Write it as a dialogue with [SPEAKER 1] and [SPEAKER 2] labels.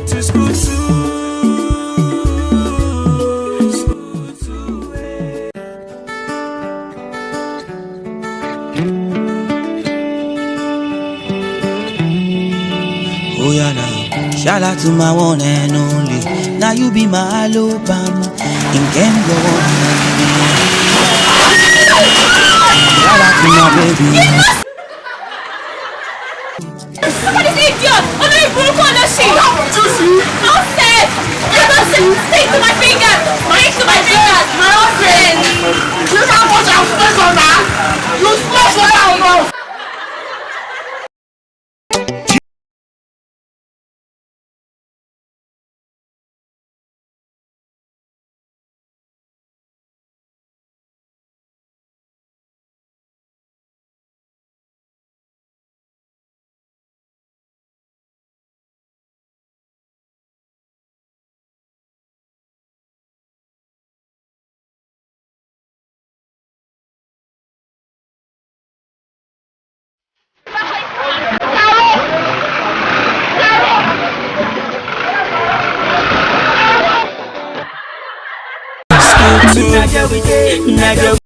[SPEAKER 1] To school too.
[SPEAKER 2] Oh yeah now, shout out to my one and only. Now you be my Alabama, in Kenya one. Shout out to my baby.
[SPEAKER 3] Somebody's idiot! I'm not broke on the sheet! I'll say! Stick to my fingers! Stick to my fingers! My own friend!
[SPEAKER 4] You know how much I've spent on that? You splash what I don't know.
[SPEAKER 1] School too.